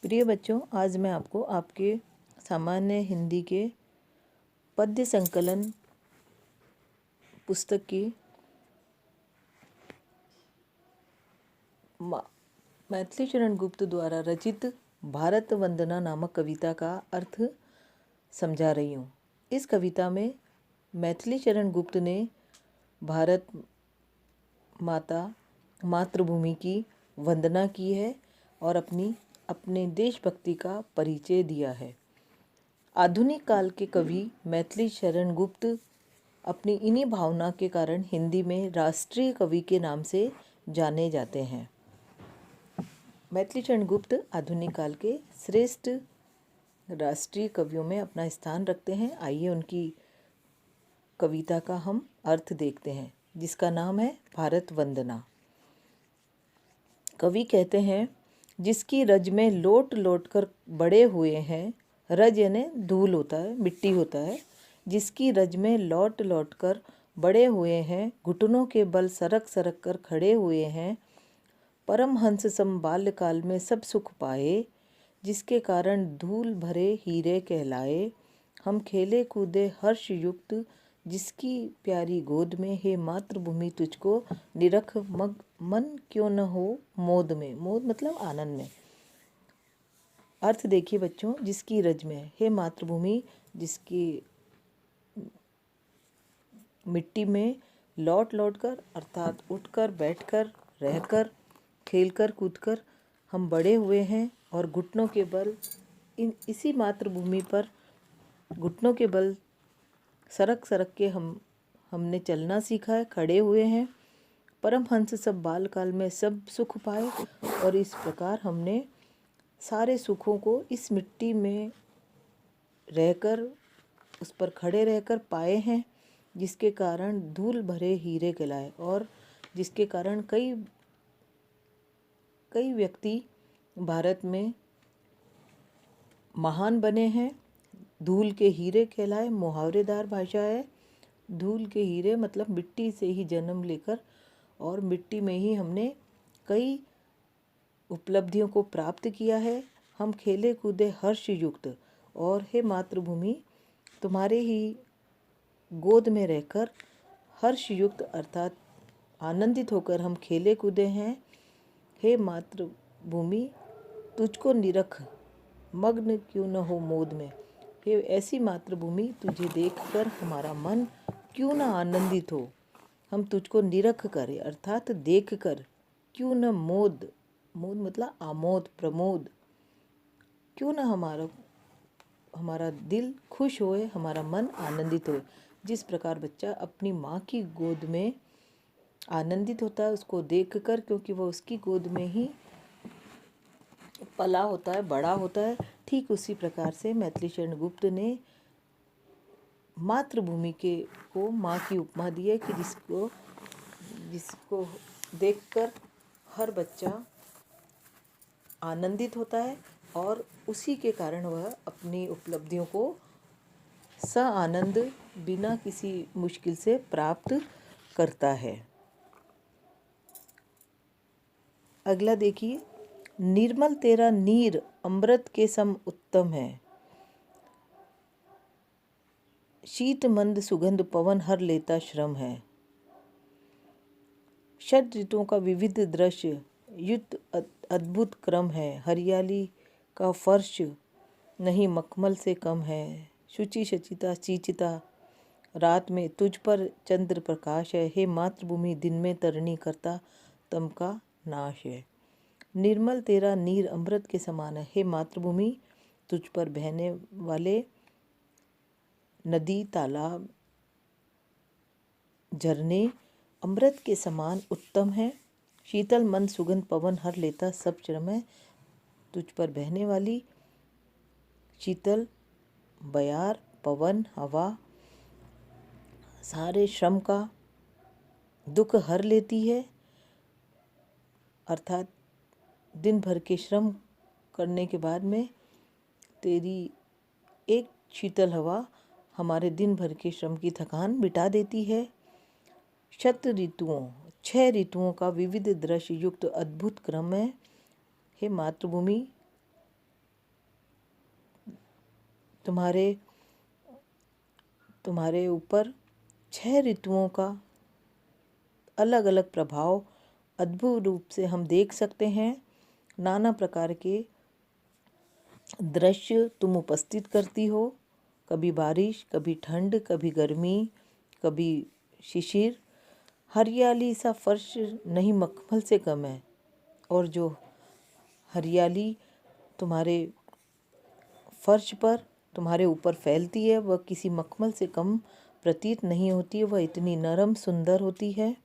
प्रिय बच्चों, आज मैं आपको आपके सामान्य हिंदी के पद्य संकलन पुस्तक की मैथिली चरण गुप्त द्वारा रचित भारत वंदना नामक कविता का अर्थ समझा रही हूँ। इस कविता में मैथिली चरण गुप्त ने भारत माता मातृभूमि की वंदना की है और अपने देशभक्ति का परिचय दिया है। आधुनिक काल के कवि मैथिली चरण गुप्त अपनी इन्हीं भावना के कारण हिंदी में राष्ट्रीय कवि के नाम से जाने जाते हैं। मैथिली चरण गुप्त आधुनिक काल के श्रेष्ठ राष्ट्रीय कवियों में अपना स्थान रखते हैं। आइए उनकी कविता का हम अर्थ देखते हैं, जिसका नाम है भारत वंदना। कवि कहते हैं, जिसकी रज में लोट लोट कर बड़े हुए हैं। रज यानी धूल होता है, मिट्टी होता है। जिसकी रज में लौट लौट कर बड़े हुए हैं, घुटनों के बल सरक सरक कर खड़े हुए हैं। परमहंस सम बाल्यकाल में सब सुख पाए, जिसके कारण धूल भरे हीरे कहलाए। हम खेले कूदे हर्ष युक्त, जिसकी प्यारी गोद में। हे मातृभूमि तुझको निरख मन क्यों न हो मोद में। मोद मतलब आनंद में। अर्थ देखिए बच्चों, जिसकी रज में, हे मातृभूमि जिसकी मिट्टी में लौट लौट कर अर्थात उठकर बैठकर रहकर खेलकर कूदकर हम बड़े हुए हैं और घुटनों के बल इसी मातृभूमि पर घुटनों के बल सरक सरक के हमने चलना सीखा है, खड़े हुए हैं। परमहंस सब बालकाल में सब सुख पाए, और इस प्रकार हमने सारे सुखों को इस मिट्टी में रहकर उस पर खड़े रहकर पाए हैं, जिसके कारण धूल भरे हीरे कहलाए। और जिसके कारण कई व्यक्ति भारत में महान बने हैं। धूल के हीरे कहलाए मुहावरेदार भाषा है। धूल के हीरे मतलब मिट्टी से ही जन्म लेकर और मिट्टी में ही हमने कई उपलब्धियों को प्राप्त किया है। हम खेले कूदे हर्ष युक्त, और हे मातृभूमि तुम्हारे ही गोद में रहकर हर्ष युक्त अर्थात आनंदित होकर हम खेले कूदे हैं। हे मातृभूमि तुझको निरख मग्न क्यों न हो मोद में। हे ऐसी मातृभूमि तुझे देखकर हमारा मन क्यों न आनंदित हो। हम तुझको निरख करें अर्थात देख कर, क्यों न मोद मतलब आमोद प्रमोद, क्यों न हमारा दिल खुश होए, हमारा मन आनंदित होए। जिस प्रकार बच्चा अपनी माँ की गोद में आनंदित होता है उसको देखकर, क्योंकि वह उसकी गोद में ही पला होता है, बड़ा होता है। ठीक उसी प्रकार से मैथिली चरण गुप्त ने मातृभूमि को माँ की उपमा दी है कि जिसको देखकर हर बच्चा आनंदित होता है और उसी के कारण वह अपनी उपलब्धियों को आनंद बिना किसी मुश्किल से प्राप्त करता है। अगला देखिए, निर्मल तेरा नीर अमृत के सम उत्तम है। शीत मंद सुगंध पवन हर लेता श्रम है। षड ऋतुओं का विविध दृश्य युक्त अद्भुत क्रम है। हरियाली का फर्श नहीं मखमल से कम है। शुचि शचिता चीचिता रात में तुझ पर चंद्र प्रकाश है। हे मातृभूमि दिन में तरणी करता तम का नाश है। निर्मल तेरा नीर अमृत के समान है। हे मातृभूमि तुझ पर बहने वाले नदी तालाब झरने अमृत के समान उत्तम है। शीतल मंद सुगंध पवन हर लेता सब श्रम है। तुझ पर बहने वाली शीतल बयार पवन हवा सारे श्रम का दुख हर लेती है, अर्थात दिन भर के श्रम करने के बाद में तेरी एक शीतल हवा हमारे दिन भर के श्रम की थकान मिटा देती है। शत ऋतुओं 6 ऋतुओं का विविध दृश्य युक्त अद्भुत क्रम है। हे मातृभूमि तुम्हारे ऊपर 6 ऋतुओं का अलग अलग प्रभाव अद्भुत रूप से हम देख सकते हैं। नाना प्रकार के दृश्य तुम उपस्थित करती हो, कभी बारिश, कभी ठंड, कभी गर्मी, कभी शिशिर। हरियाली सा फर्श नहीं मखमल से कम है, और जो हरियाली तुम्हारे फर्श पर तुम्हारे ऊपर फैलती है वह किसी मखमल से कम प्रतीत नहीं होती है, वह इतनी नरम सुंदर होती है।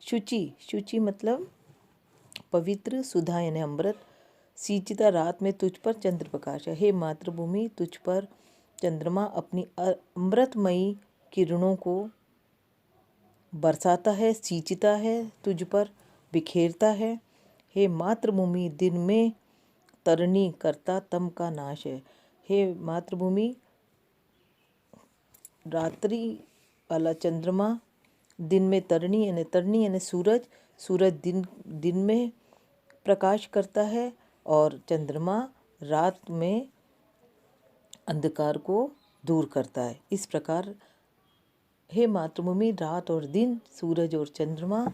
शुचि मतलब पवित्र, सुधा यानी अमृत। सींचता रात में तुझ पर चंद्र प्रकाश है। हे मातृभूमि, तुझ पर चंद्रमा अपनी अमृतमयी किरणों को बरसाता है, सींचता है, तुझ पर बिखेरता है। हे मातृभूमि, दिन में तरनी करता तम का नाश है। हे मातृभूमि, रात्रि वाला चंद्रमा दिन में तरनी यानी सूरज दिन में प्रकाश करता है, और चंद्रमा रात में अंधकार को दूर करता है। इस प्रकार हे मातृभूमि, रात और दिन, सूरज और चंद्रमा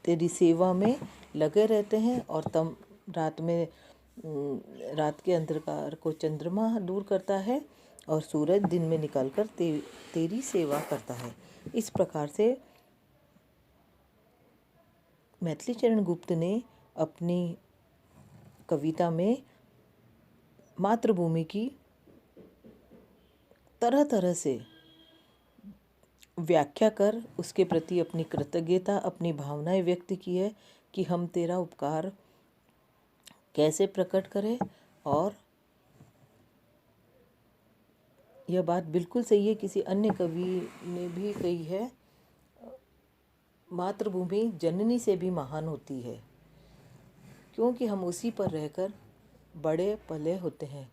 तेरी सेवा में लगे रहते हैं, और तम रात के अंधकार को चंद्रमा दूर करता है और सूरज दिन में निकलकर तेरी सेवा करता है। इस प्रकार से मैथिली चरण गुप्त ने अपनी कविता में मातृभूमि की तरह तरह से व्याख्या कर उसके प्रति अपनी कृतज्ञता, अपनी भावनाएं व्यक्त की है कि हम तेरा उपकार कैसे प्रकट करें। और यह बात बिल्कुल सही है, किसी अन्य कवि ने भी कही है, मातृभूमि जननी से भी महान होती है, क्योंकि हम उसी पर रहकर बड़े पले होते हैं।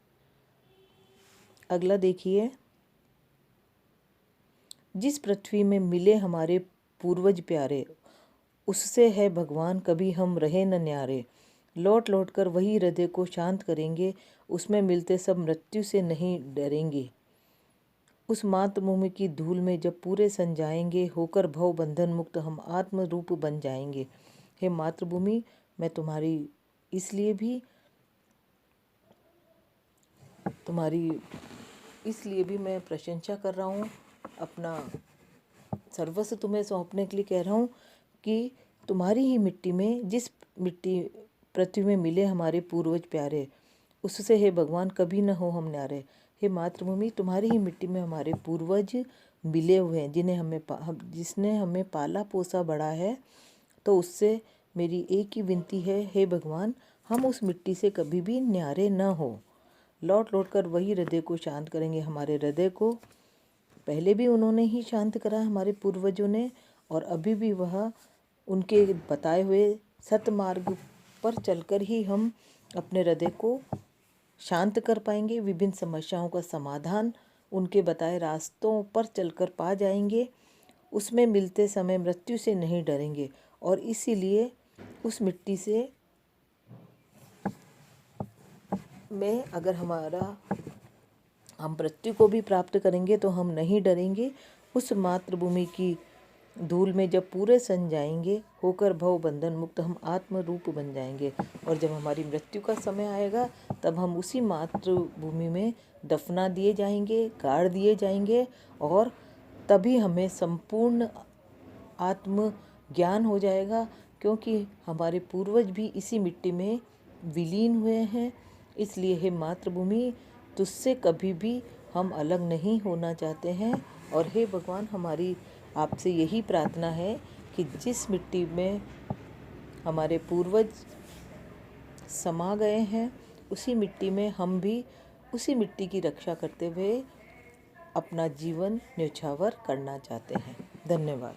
अगला देखिए, जिस पृथ्वी में मिले हमारे पूर्वज प्यारे, उससे है भगवान कभी हम रहे न न्यारे। लौट लौट कर वही हृदय को शांत करेंगे, उसमें मिलते सब मृत्यु से नहीं डरेंगे। उस मातृभूमि की धूल में जब पूरे सन जाएंगे, होकर भव बंधन मुक्त हम आत्म रूप बन जाएंगे। हे मातृभूमि, मैं तुम्हारी इसलिए भी मैं प्रशंसा कर रहा हूँ, अपना सर्वस्व तुम्हें सौंपने के लिए कह रहा हूँ कि तुम्हारी ही मिट्टी में, जिस मिट्टी पृथ्वी में मिले हमारे पूर्वज प्यारे, उससे हे भगवान कभी न हो हम न्यारे। हे मातृभूमि, तुम्हारी ही मिट्टी में हमारे पूर्वज मिले हुए हैं, जिसने हमें पाला पोसा बड़ा है। तो उससे मेरी एक ही विनती है, हे भगवान, हम उस मिट्टी से कभी भी न्यारे न हो। लौट लौट कर वही हृदय को शांत करेंगे। हमारे हृदय को पहले भी उन्होंने ही शांत करा, हमारे पूर्वजों ने, और अभी भी वह उनके बताए हुए सतमार्ग पर चलकर ही हम अपने हृदय को शांत कर पाएंगे। विभिन्न समस्याओं का समाधान उनके बताए रास्तों पर चलकर पा जाएंगे। उसमें मिलते समय मृत्यु से नहीं डरेंगे, और इसीलिए उस मिट्टी से में अगर हम मृत्यु को भी प्राप्त करेंगे तो हम नहीं डरेंगे। उस मातृभूमि की धूल में जब पूरे सन जाएंगे, होकर भव बंधन मुक्त हम आत्म रूप बन जाएंगे। और जब हमारी मृत्यु का समय आएगा, तब हम उसी मातृभूमि में दफना दिए जाएंगे, गाड़ दिए जाएंगे, और तभी हमें संपूर्ण आत्म ज्ञान हो जाएगा, क्योंकि हमारे पूर्वज भी इसी मिट्टी में विलीन हुए हैं। इसलिए हे मातृभूमि, तुझसे कभी भी हम अलग नहीं होना चाहते हैं। और हे भगवान, हमारी आपसे यही प्रार्थना है कि जिस मिट्टी में हमारे पूर्वज समा गए हैं, उसी मिट्टी में हम भी उसी मिट्टी की रक्षा करते हुए अपना जीवन न्यौछावर करना चाहते हैं। धन्यवाद।